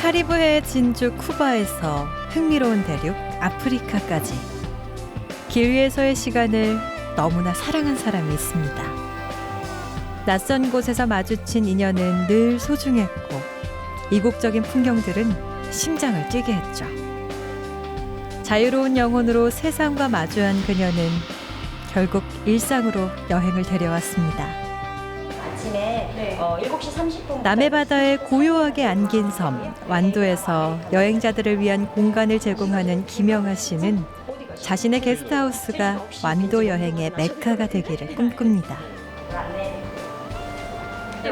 카리브해 진주 쿠바에서 흥미로운 대륙 아프리카까지 길 위에서의 시간을 너무나 사랑한 사람이 있습니다. 낯선 곳에서 마주친 인연은 늘 소중했고 이국적인 풍경들은 심장을 뛰게 했죠. 자유로운 영혼으로 세상과 마주한 그녀는 결국 일상으로 여행을 데려왔습니다. 아침에 7시 30분 남해 바다에 고요하게 안긴 섬 완도에서 여행자들을 위한 공간을 제공하는 김영하 씨는 자신의 게스트하우스가 완도 여행의 메카가 되기를 꿈꿉니다.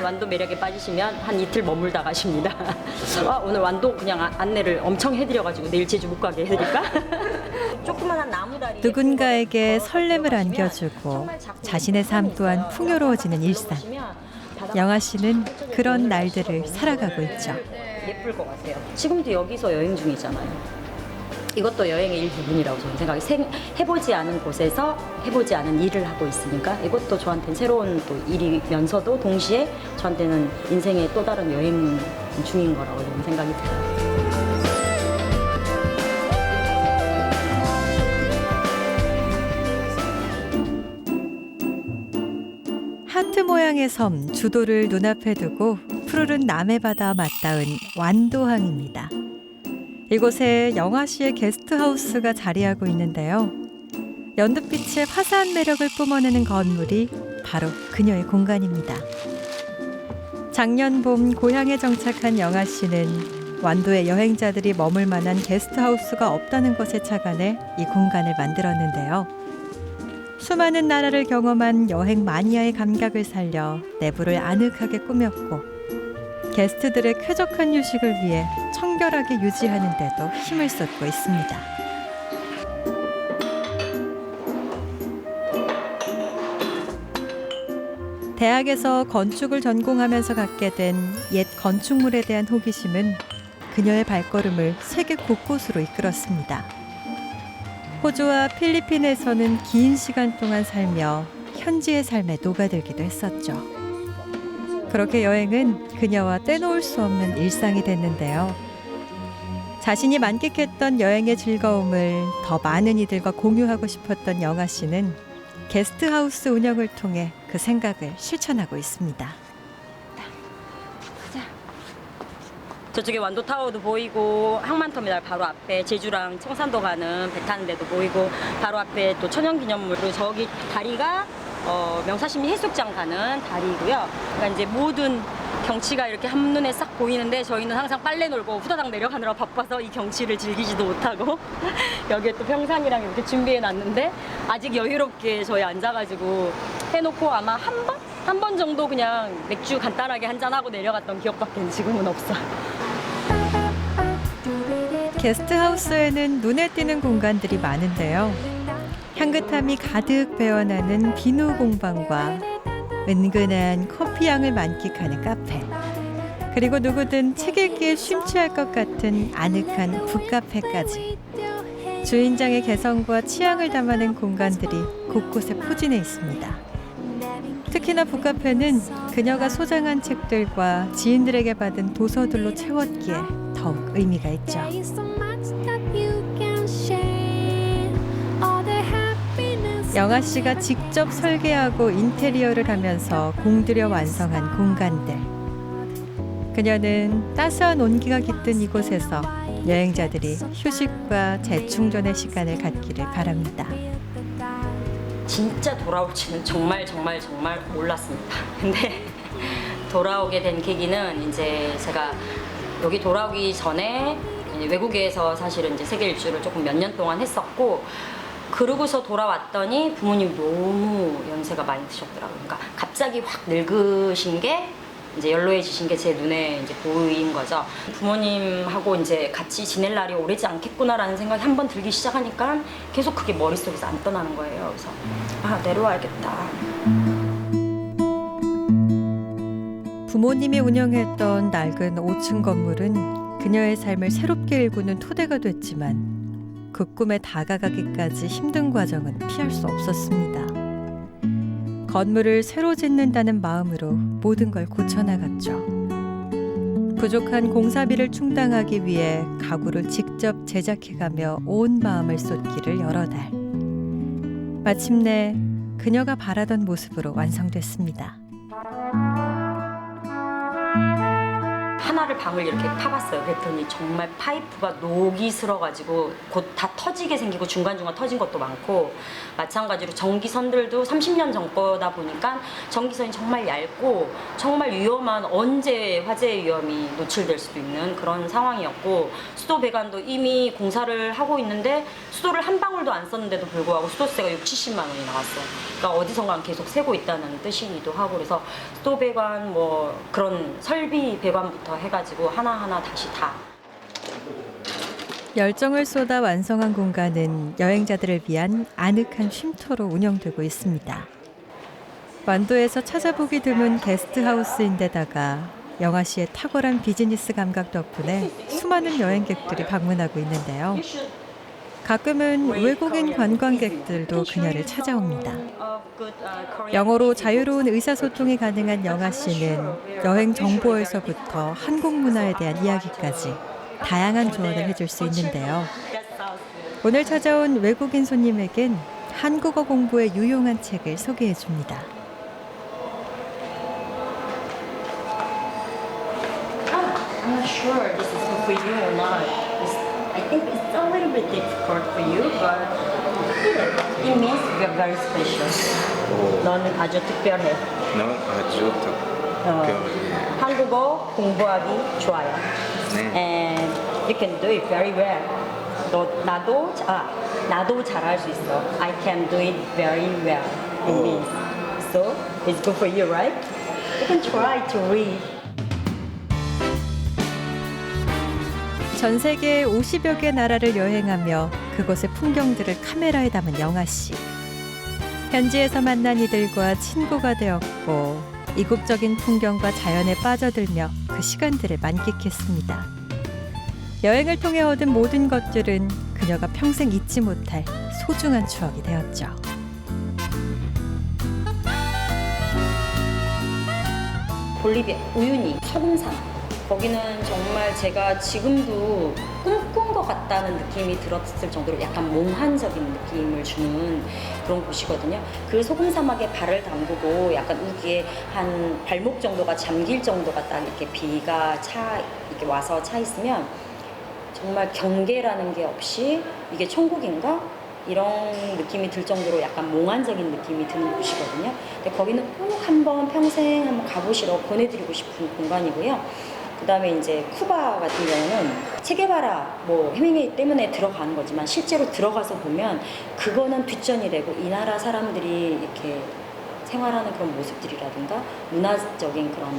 완도 매력에 빠지시면 한 이틀 머물다 가십니다. 오늘 완도 그냥 안내를 엄청 해드려가지고 내일 제주 못 가게 해드릴까? 조그만한 나무다리 누군가에게 설렘을 안겨주고 자신의 삶 또한 풍요로워지는 일상. 영하 씨는 그런 날들을 살아가고 있죠. 예쁠 것 같아요. 지금도 여기서 여행 중이잖아요. 이것도 여행의 일부분이라고 저는 생각이 해보지 않은 곳에서 해보지 않은 일을 하고 있으니까 이것도 저한테는 새로운 또 일이면서도 동시에 저한테는 인생의 또 다른 여행 중인 거라고 저는 생각이 들어요. 하트 모양의 섬 주도를 눈앞에 두고 푸르른 남해바다와 맞닿은 완도항입니다. 이곳에 영하 씨의 게스트하우스가 자리하고 있는데요. 연두빛의 화사한 매력을 뿜어내는 건물이 바로 그녀의 공간입니다. 작년 봄 고향에 정착한 영하 씨는 완도에 여행자들이 머물 만한 게스트하우스가 없다는 것에 착안해 이 공간을 만들었는데요. 수많은 나라를 경험한 여행 마니아의 감각을 살려 내부를 아늑하게 꾸몄고 게스트들의 쾌적한 휴식을 위해 청결하게 유지하는 데도 힘을 쏟고 있습니다. 대학에서 건축을 전공하면서 갖게 된 옛 건축물에 대한 호기심은 그녀의 발걸음을 세계 곳곳으로 이끌었습니다. 호주와 필리핀에서는 긴 시간 동안 살며 현지의 삶에 녹아들기도 했었죠. 그렇게 여행은 그녀와 떼놓을 수 없는 일상이 됐는데요. 자신이 만끽했던 여행의 즐거움을 더 많은 이들과 공유하고 싶었던 영하 씨는 게스트하우스 운영을 통해 그 생각을 실천하고 있습니다. 저쪽에 완도타워도 보이고 항만터미널 바로 앞에 제주랑 청산도 가는 배 타는 데도 보이고 바로 앞에 또 천연기념물 그리고 저기 다리가 명사시미 해수욕장 가는 다리고요. 그러니까 이제 모든 경치가 이렇게 한눈에 싹 보이는데 저희는 항상 빨래 놀고 후다닥 내려가느라 바빠서 이 경치를 즐기지도 못하고 여기에 또 평상이랑 이렇게 준비해 놨는데 아직 여유롭게 저희 앉아가지고 해놓고 아마 한 번 정도 그냥 맥주 간단하게 한잔하고 내려갔던 기억밖에 지금은 없어요. 게스트하우스에는 눈에 띄는 공간들이 많은데요. 향긋함이 가득 배어나는 비누 공방과 은근한 커피향을 만끽하는 카페, 그리고 누구든 책 읽기에 심취할 것 같은 아늑한 북카페까지 주인장의 개성과 취향을 담아낸 공간들이 곳곳에 포진해 있습니다. 특히나 북카페는 그녀가 소장한 책들과 지인들에게 받은 도서들로 채웠기에 더욱 의미가 있죠. 영하 씨가 직접 설계하고 인테리어를 하면서 공들여 완성한 공간들. 그녀는 따스한 온기가 깃든 이곳에서 여행자들이 휴식과 재충전의 시간을 갖기를 바랍니다. 진짜 돌아올지는 정말 몰랐습니다. 근데 돌아오게 된 계기는 이제 제가 여기 돌아오기 전에 외국에서 사실은 이제 세계 일주를 조금 몇 년 동안 했었고 그러고서 돌아왔더니 부모님이 너무 연세가 많이 드셨더라고요. 그러니까 갑자기 확 늙으신 게 이제 연로해지신 게 제 눈에 이제 보인 거죠. 부모님하고 이제 같이 지낼 날이 오래지 않겠구나라는 생각이 한번 들기 시작하니까 계속 그게 머릿속에서 안 떠나는 거예요. 그래서 내려와야겠다. 부모님이 운영했던 낡은 5층 건물은 그녀의 삶을 새롭게 일구는 토대가 됐지만 그 꿈에 다가가기까지 힘든 과정은 피할 수 없었습니다. 건물을 새로 짓는다는 마음으로 모든 걸 고쳐나갔죠. 부족한 공사비를 충당하기 위해 가구를 직접 제작해가며 온 마음을 쏟기를 여러 달. 마침내 그녀가 바라던 모습으로 완성됐습니다. 하나를 방을 이렇게 파봤어요. 그랬더니 정말 파이프가 녹이 슬어가지고 곧 다 터지게 생기고 중간중간 터진 것도 많고, 마찬가지로 전기선들도 30년 전 거다 보니까 전기선이 정말 얇고 정말 위험한, 언제 화재의 위험이 노출될 수도 있는 그런 상황이었고, 수도 배관도 이미 공사를 하고 있는데 수도를 한 방울도 안 썼는데도 불구하고 수도세가 60-70만 원이 나왔어요. 그러니까 어디선가 계속 새고 있다는 뜻이기도 하고, 그래서 수도 배관 뭐 그런 설비 배관부터 해가지고 하나하나 다시 다. 열정을 쏟아 완성한 공간은 여행자들을 위한 아늑한 쉼터로 운영되고 있습니다. 완도에서 찾아보기 드문 게스트하우스인데다가 영아 씨의 탁월한 비즈니스 감각 덕분에 수많은 여행객들이 방문하고 있는데요. 가끔은 외국인 관광객들도 그녀를 찾아옵니다. 영어로 자유로운 의사소통이 가능한 영아 씨는 여행 정보에서부터 한국 문화에 대한 이야기까지 다양한 조언을 해줄 수 있는데요. 오늘 찾아온 외국인 손님에겐 한국어 공부에 유용한 책을 소개해 줍니다. I'm not sure this is good for you or not. I think it's a little bit difficult for you, but it means you're very special. 너는 아주 특별해. 넌 아주 특별해. 한국어 공부하기 좋아요. 네. And you can do it very well. 나도 잘할 수 있어. I can do it very well. It means. So it's good for you, right? You can try to read. 전 세계 50여 개 나라를 여행하며 그곳의 풍경들을 카메라에 담은 영아 씨. 현지에서 만난 이들과 친구가 되었고 이국적인 풍경과 자연에 빠져들며 그 시간들을 만끽했습니다. 여행을 통해 얻은 모든 것들은 그녀가 평생 잊지 못할 소중한 추억이 되었죠. 볼리비아, 우유니, 소금산. 거기는 정말 제가 지금도 꿈꾼 것 같다는 느낌이 들었을 정도로 약간 몽환적인 느낌을 주는 그런 곳이거든요. 그 소금 사막에 발을 담그고 약간 우기에 한 발목 정도가 잠길 정도가 딱 이렇게 비가 이렇게 와서 차 있으면 정말 경계라는 게 없이 이게 천국인가? 이런 느낌이 들 정도로 약간 몽환적인 느낌이 드는 곳이거든요. 근데 거기는 꼭 한번 평생 한번 가보시러 보내드리고 싶은 공간이고요. 그 다음에 이제 쿠바 같은 경우는 체게바라 뭐 헤밍웨이 때문에 들어가는 거지만 실제로 들어가서 보면 그거는 뒷전이 되고 이 나라 사람들이 이렇게 생활하는 그런 모습들이라든가 문화적인 그런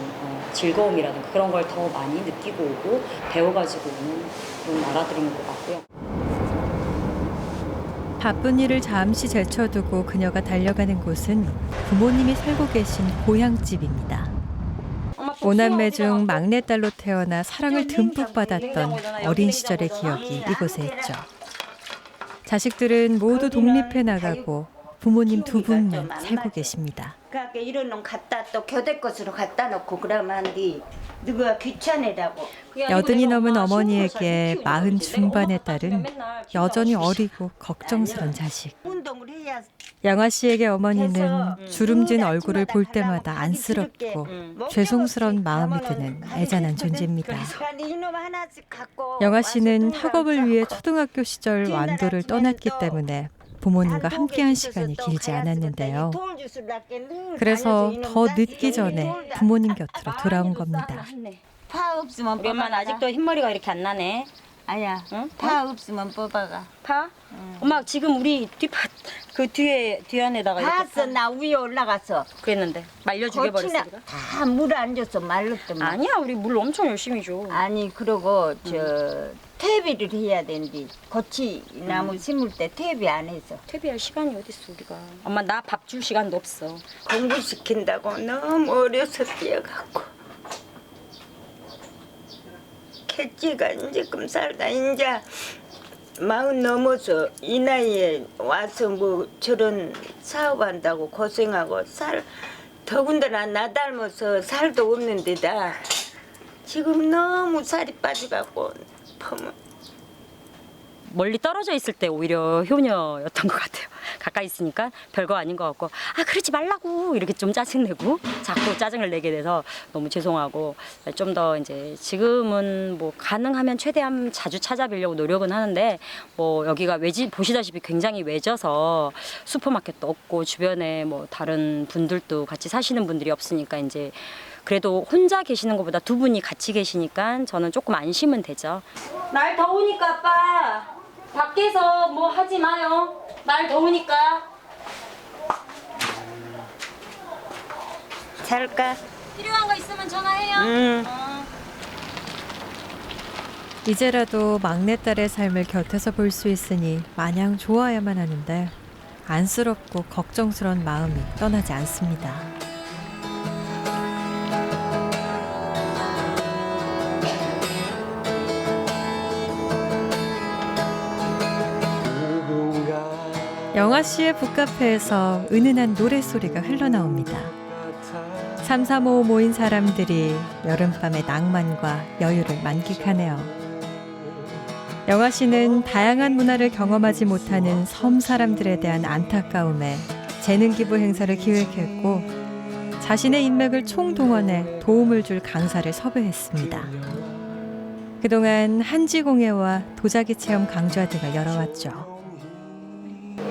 즐거움이라든가 그런 걸 더 많이 느끼고 오고 배워가지고 오는 그런 나라들인 것 같고요. 바쁜 일을 잠시 제쳐두고 그녀가 달려가는 곳은 부모님이 살고 계신 고향집입니다. 오남매 중 막내딸로 태어나 사랑을 듬뿍 받았던 어린 시절의 기억이 이곳에 있죠. 자식들은 모두 독립해 나가고 부모님 두 분만 살고 계십니다. 그러니까 이런 놈 갖다 또 교대 것으로 갖다 놓고 그러면 네 누가 귀찮으라고. 여든이 넘은 어머니에게 40 중반의 딸은 여전히 어리고 걱정스런 자식. 운동을 해야. 양화 씨에게 어머니는 주름진 얼굴을 볼 때마다 안쓰럽고 죄송스러운 마음이 드는 애잔한 존재입니다. 이놈 하나씩 갖고. 영아 씨는 학업을 위해 초등학교 시절 완도를 떠났기 때문에 부모님과 함께한 시간이 길지 않았는데요. 그래서 더 늦기 전에 부모님 곁으로 돌아온 겁니다. 파 없으면 우리 엄마는 아직도 흰머리가 이렇게 안 나네. 아야. 응? 파 없으면 뽑아가. 파? 엄마 지금 우리 뒷밭 그 뒤에 뒤안에다가 이렇게 봤어. 나 위에 올라갔어. 그랬는데 말려 죽여버렸어. 우리가? 다물 안 줬어. 말렸더만. 아니야, 우리 물 엄청 열심히 줘. 아니 그러고 저 퇴비를 해야 된디. 고치 나무 심을 때 퇴비 안 해서. 퇴비할 시간이 어딨어 우리가. 엄마 나 밥 줄 시간도 없어. 공부시킨다고 너무 어려서 뛰어갖고. 캐찌가 이제끔 살다 이제 40 넘어서 이 나이에 와서 뭐 저런 사업한다고 고생하고 더군다나 나 닮아서 살도 없는 데다 지금 너무 살이 빠져갖고 펌은. 멀리 떨어져 있을 때 오히려 효녀였던 것 같아요. 가까이 있으니까 별거 아닌 것 같고 아 그러지 말라고 이렇게 좀 짜증내고 자꾸 짜증을 내게 돼서 너무 죄송하고 좀 더 이제 지금은 뭐 가능하면 최대한 자주 찾아뵈려고 노력은 하는데 뭐 여기가 보시다시피 굉장히 외져서 슈퍼마켓도 없고 주변에 뭐 다른 분들도 같이 사시는 분들이 없으니까 이제 그래도 혼자 계시는 것보다 두 분이 같이 계시니까 저는 조금 안심은 되죠. 날 더우니까 아빠 밖에서 뭐 하지 마요. 날 더우니까. 잘까? 필요한 거 있으면 전화해요. 이제라도 막내딸의 삶을 곁에서 볼 수 있으니 마냥 좋아야만 하는데 안쓰럽고 걱정스러운 마음이 떠나지 않습니다. 영아 씨의 북카페에서 은은한 노랫소리가 흘러나옵니다. 335 모인 사람들이 여름밤의 낭만과 여유를 만끽하네요. 영아 씨는 다양한 문화를 경험하지 못하는 섬 사람들에 대한 안타까움에 재능 기부 행사를 기획했고 자신의 인맥을 총동원해 도움을 줄 강사를 섭외했습니다. 그동안 한지공예와 도자기 체험 강좌 등을 열어왔죠.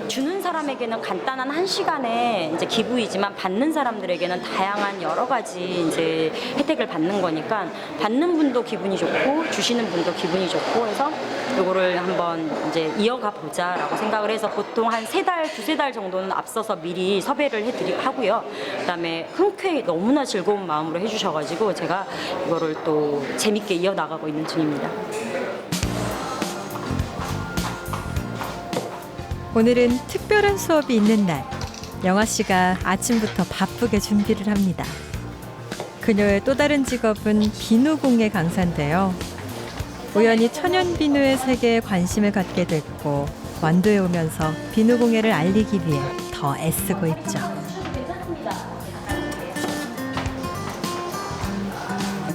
주는 사람에게는 간단한 한 시간의 이제 기부이지만 받는 사람들에게는 다양한 여러 가지 이제 혜택을 받는 거니까 받는 분도 기분이 좋고 주시는 분도 기분이 좋고 해서 이거를 한번 이제 이어가 보자라고 생각을 해서 보통 한 3달, 2-3달 정도는 앞서서 미리 섭외를 하고요. 그다음에 흔쾌히 너무나 즐거운 마음으로 해주셔가지고 제가 이거를 또 재밌게 이어나가고 있는 중입니다. 오늘은 특별한 수업이 있는 날. 영아 씨가 아침부터 바쁘게 준비를 합니다. 그녀의 또 다른 직업은 비누공예 강사인데요. 우연히 천연 비누의 세계에 관심을 갖게 됐고 완도에 오면서 비누공예를 알리기 위해 더 애쓰고 있죠.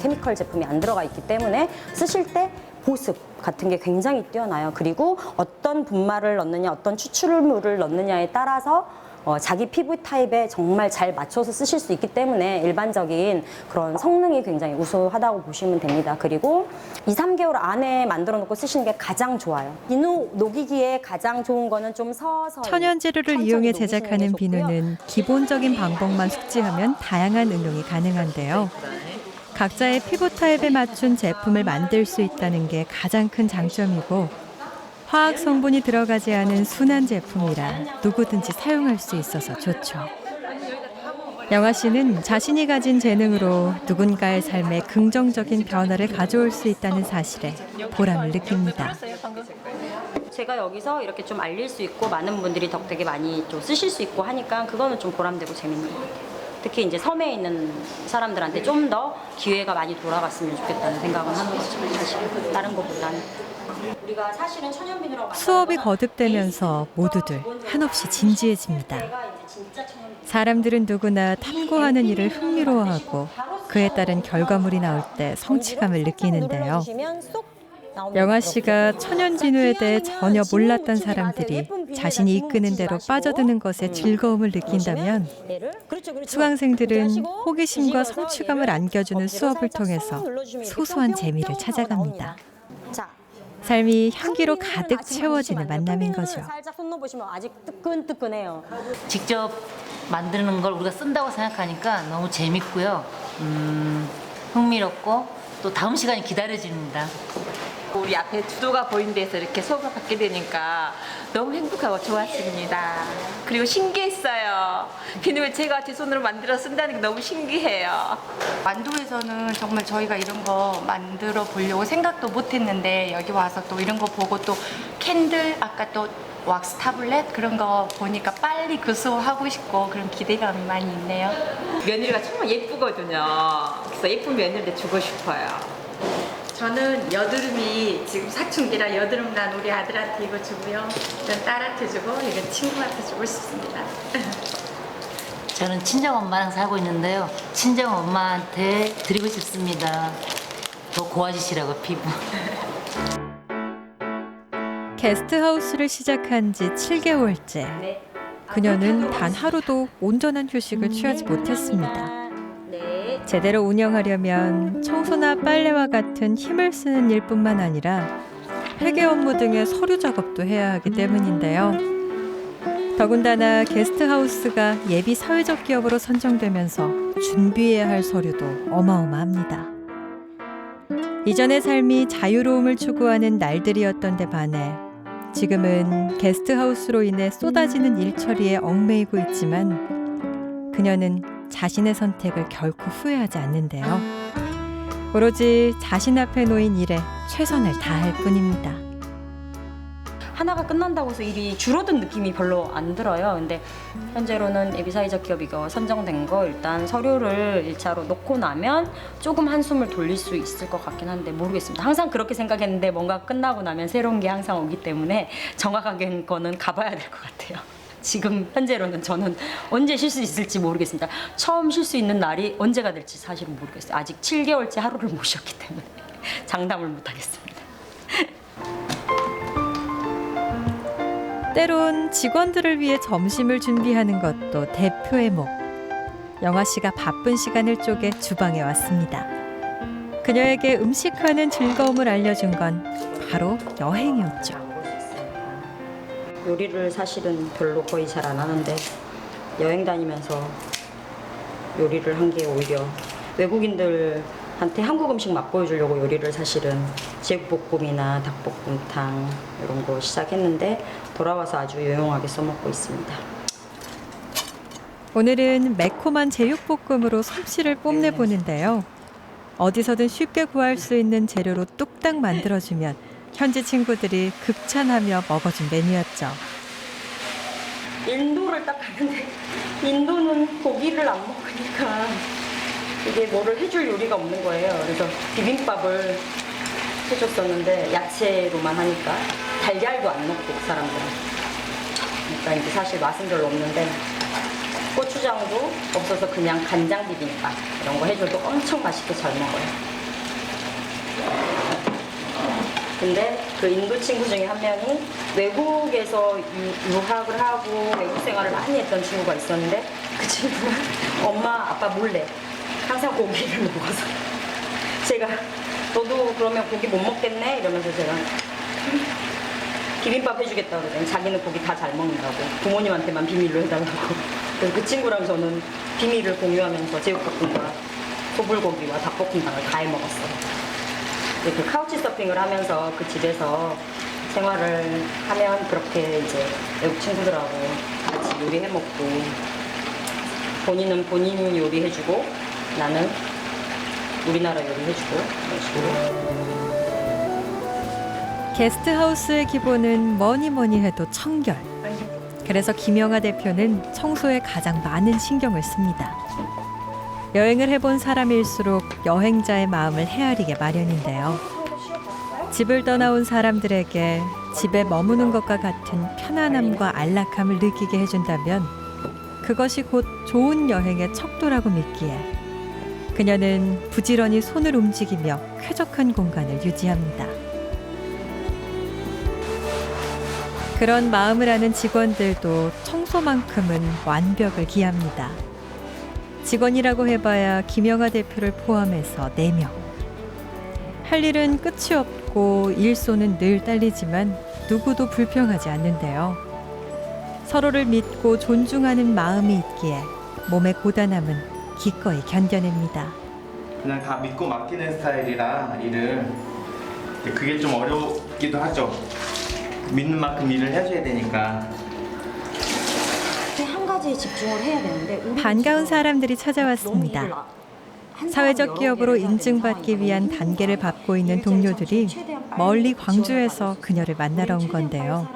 케미컬 제품이 안 들어가 있기 때문에 쓰실 때 보습 같은 게 굉장히 뛰어나요. 그리고 어떤 분말을 넣느냐, 어떤 추출물을 넣느냐에 따라서 자기 피부 타입에 정말 잘 맞춰서 쓰실 수 있기 때문에 일반적인 그런 성능이 굉장히 우수하다고 보시면 됩니다. 그리고 2-3개월 안에 만들어 놓고 쓰시는 게 가장 좋아요. 비누 녹이기에 가장 좋은 거는 좀 서서히 천연 재료를 천천히 이용해 녹이시는 게 제작하는 좋고요. 비누는 기본적인 방법만 숙지하면 다양한 응용이 가능한데요. 각자의 피부 타입에 맞춘 제품을 만들 수 있다는 게 가장 큰 장점이고 화학 성분이 들어가지 않은 순한 제품이라 누구든지 사용할 수 있어서 좋죠. 영아 씨는 자신이 가진 재능으로 누군가의 삶에 긍정적인 변화를 가져올 수 있다는 사실에 보람을 느낍니다. 제가 여기서 이렇게 좀 알릴 수 있고 많은 분들이 덕되게 많이 좀 쓰실 수 있고 하니까 그거는 좀 보람되고 재밌는 것 같아요. 특히 이제 섬에 있는 사람들한테 좀 더 기회가 많이 돌아갔으면 좋겠다는 생각은 하는 거죠. 사실 다른 것보다는. 우리가 사실은 천연 비누라고 수업이 거듭되면서 모두들 한없이 진지해집니다. 사람들은 누구나 탐구하는 일을 흥미로워하고 그에 따른 결과물이 나올 때 성취감을 느끼는데요. 영아 씨가 천연 비누에 대해 전혀 몰랐던 사람들이 자신이 이끄는 대로 빠져드는 것에 즐거움을 느낀다면 수강생들은 호기심과 성취감을 안겨주는 수업을 통해서 소소한 재미를 찾아갑니다. 삶이 향기로 가득 채워지는 만남인 거죠. 살짝 손 넣어보시면 아직 뜨끈뜨끈해요. 직접 만드는 걸 우리가 쓴다고 생각하니까 너무 재밌고요. 흥미롭고 또 다음 시간이 기다려집니다. 우리 앞에 주도가 보이는 데서 이렇게 수업을 받게 되니까 너무 행복하고 좋았습니다. 그리고 신기했어요. 비누를 제가 제 손으로 만들어 쓴다는 게 너무 신기해요. 완도에서는 정말 저희가 이런 거 만들어 보려고 생각도 못 했는데 여기 와서 또 이런 거 보고 또 캔들, 아까 또 왁스 타블렛 그런 거 보니까 빨리 그 수업 하고 싶고 그런 기대감이 많이 있네요. 며느리가 정말 예쁘거든요. 그래서 예쁜 며느리한테 주고 싶어요. 저는 여드름이 지금 사춘기라 여드름 난 우리 아들한테 이거 주고요. 이건 딸한테 주고 이건 친구한테 주고 싶습니다. 저는 친정엄마랑 살고 있는데요. 친정엄마한테 드리고 싶습니다. 더 고와지시라고 피부. 게스트하우스를 시작한 지 7개월째. 네. 그녀는 단 하루도 온전한 휴식을 취하지 못했습니다. 네. 제대로 운영하려면 청소나 빨래와 같은 힘을 쓰는 일뿐만 아니라 회계 업무 등의 서류 작업도 해야 하기 때문인데요. 더군다나 게스트하우스가 예비 사회적 기업으로 선정되면서 준비해야 할 서류도 어마어마합니다. 이전의 삶이 자유로움을 추구하는 날들이었던 데 반해 지금은 게스트하우스로 인해 쏟아지는 일처리에 얽매이고 있지만 그녀는 자신의 선택을 결코 후회하지 않는데요. 오로지 자신 앞에 놓인 일에 최선을 다할 뿐입니다. 하나가 끝난다고 해서 일이 줄어든 느낌이 별로 안 들어요. 근데 현재로는 예비사회적 기업이가 선정된 거 일단 서류를 1차로 놓고 나면 조금 한숨을 돌릴 수 있을 것 같긴 한데 모르겠습니다. 항상 그렇게 생각했는데 뭔가 끝나고 나면 새로운 게 항상 오기 때문에 정확하게 거는 가봐야 될 것 같아요. 지금 현재로는 저는 언제 쉴 수 있을지 모르겠습니다. 처음 쉴 수 있는 날이 언제가 될지 사실은 모르겠어요. 아직 7개월째 하루를 못 쉬었기 때문에 장담을 못 하겠습니다. 때론 직원들을 위해 점심을 준비하는 것도 대표의 목. 영화 씨가 바쁜 시간을 쪼개 주방에 왔습니다. 그녀에게 음식하는 즐거움을 알려준 건 바로 여행이었죠. 요리를 사실은 별로 거의 잘 안 하는데 여행 다니면서 요리를 한 게 오히려 외국인들한테 한국 음식 맛보여주려고 요리를 사실은 제육볶음이나 닭볶음탕 이런 거 시작했는데 돌아와서 아주 유용하게 써먹고 있습니다. 오늘은 매콤한 제육볶음으로 솜씨를 뽐내보는데요. 어디서든 쉽게 구할 수 있는 재료로 뚝딱 만들어주면 현지 친구들이 극찬하며 먹어준 메뉴였죠. 인도를 딱 갔는데 인도는 고기를 안 먹으니까 이게 뭐를 해줄 요리가 없는 거예요. 그래서 비빔밥을 해줬었는데 야채로만 하니까 달걀도 안 넣고 그 사람들은. 그러니까 이제 사실 맛은 별로 없는데 고추장도 없어서 그냥 간장 비빔밥 이런 거 해줘도 엄청 맛있게 잘 먹어요. 근데 그 인도 친구 중에 한 명이 외국에서 유학을 하고 외국 생활을 많이 했던 친구가 있었는데 그 친구는 엄마 아빠 몰래 항상 고기를 먹어서 제가 너도 그러면 고기 못 먹겠네 이러면서 제가 비빔밥 해주겠다 그러더니 자기는 고기 다 잘 먹는다고 부모님한테만 비밀로 해달라고. 그래서 그 친구랑 저는 비밀을 공유하면서 제육볶음과 소불고기와 닭볶음탕을 다 해먹었어요. 그 카우치 서핑을 하면서 그 집에서 생활을 하면 그렇게 이제 외국 친구들하고 같이 요리해 먹고 본인은 본인 요리해주고 나는 우리나라 요리해주고 이런 식으로. 게스트하우스의 기본은 뭐니 해도 청결. 그래서 김영아 대표는 청소에 가장 많은 신경을 씁니다. 여행을 해본 사람일수록 여행자의 마음을 헤아리게 마련인데요. 집을 떠나온 사람들에게 집에 머무는 것과 같은 편안함과 안락함을 느끼게 해준다면 그것이 곧 좋은 여행의 척도라고 믿기에 그녀는 부지런히 손을 움직이며 쾌적한 공간을 유지합니다. 그런 마음을 아는 직원들도 청소만큼은 완벽을 기합니다. 직원이라고 해봐야 김영아 대표를 포함해서 4명. 할 일은 끝이 없고 일손은 늘 딸리지만 누구도 불평하지 않는데요. 서로를 믿고 존중하는 마음이 있기에 몸의 고단함은 기꺼이 견뎌냅니다. 그냥 다 믿고 맡기는 스타일이라 일을 그게 좀 어렵기도 하죠. 믿는 만큼 일을 해줘야 되니까. 한 가지에 집중을 해야 되는데 우리 반가운 사람들이 찾아왔습니다. 사회적 기업으로 인증받기 위한 단계를 밟고 있는 동료들이 멀리 광주에서 그녀를 만나러 온 건데요.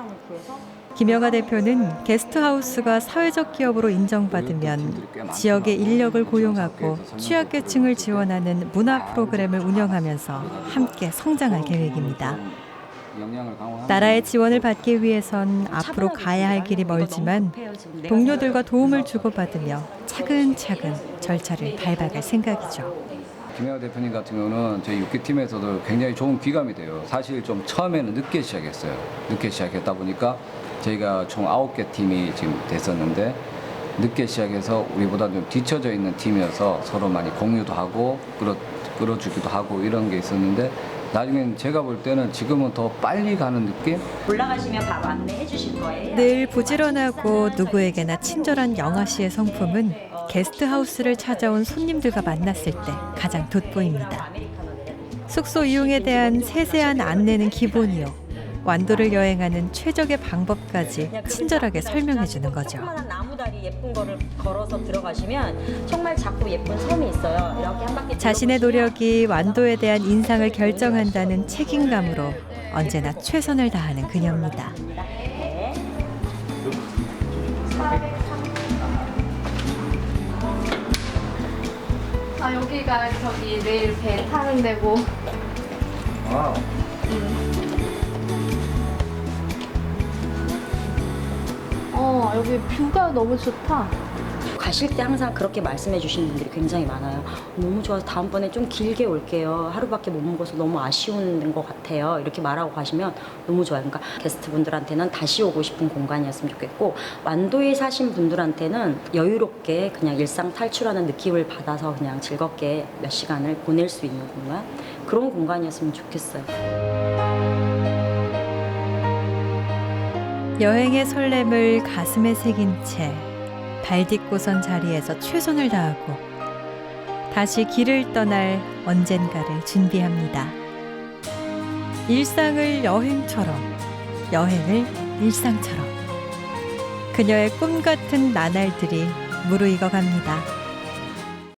김영아 대표는 게스트하우스가 사회적 기업으로 인정받으면 지역의 인력을 고용하고 취약계층을 지원하는 문화 프로그램을 운영하면서 함께 성장할 계획입니다. 영향을 강화하는 나라의 지원을 받기 위해선 앞으로 가야 할 길이 멀지만 동료들과 도움을 주고받으며 차근차근 절차를 밟아갈 생각이죠. 김혜화 대표님 같은 경우는 저희 6기 팀에서도 굉장히 좋은 귀감이 돼요. 사실 좀 처음에는 늦게 시작했어요. 늦게 시작했다 보니까 저희가 총 9개 팀이 지금 됐었는데 늦게 시작해서 우리보다 좀 뒤쳐져 있는 팀이어서 서로 많이 공유도 하고 끌어주기도 하고 이런 게 있었는데 나중엔 제가 볼 때는 지금은 더 빨리 가는 느낌? 올라가시면 바로 안내해 주실 거예요. 늘 부지런하고 누구에게나 친절한 영아 씨의 성품은 게스트하우스를 찾아온 손님들과 만났을 때 가장 돋보입니다. 숙소 이용에 대한 세세한 안내는 기본이요. 완도를 여행하는 최적의 방법까지 친절하게 설명해 주는 거죠. 조그마한 나무다리 예쁜 거를 걸어서 들어가시면 정말 작고 예쁜 섬이 있어요. 이렇게 한 바퀴 자신의 노력이 완도에 대한 인상을 결정한다는 책임감으로 언제나 최선을 다하는 그녀입니다. 네. 아 여기가 저기 내일 배 타는 데고. 와우. 여기 뷰가 너무 좋다. 가실 때 항상 그렇게 말씀해 주시는 분들이 굉장히 많아요. 너무 좋아서 다음번에 좀 길게 올게요. 하루밖에 못 먹어서 너무 아쉬운 것 같아요. 이렇게 말하고 가시면 너무 좋아요. 그러니까 게스트분들한테는 다시 오고 싶은 공간이었으면 좋겠고 완도에 사신 분들한테는 여유롭게 그냥 일상 탈출하는 느낌을 받아서 그냥 즐겁게 몇 시간을 보낼 수 있는 공간, 그런 공간이었으면 좋겠어요. 여행의 설렘을 가슴에 새긴 채 발 딛고선 자리에서 최선을 다하고 다시 길을 떠날 언젠가를 준비합니다. 일상을 여행처럼, 여행을 일상처럼 그녀의 꿈 같은 나날들이 무르익어 갑니다.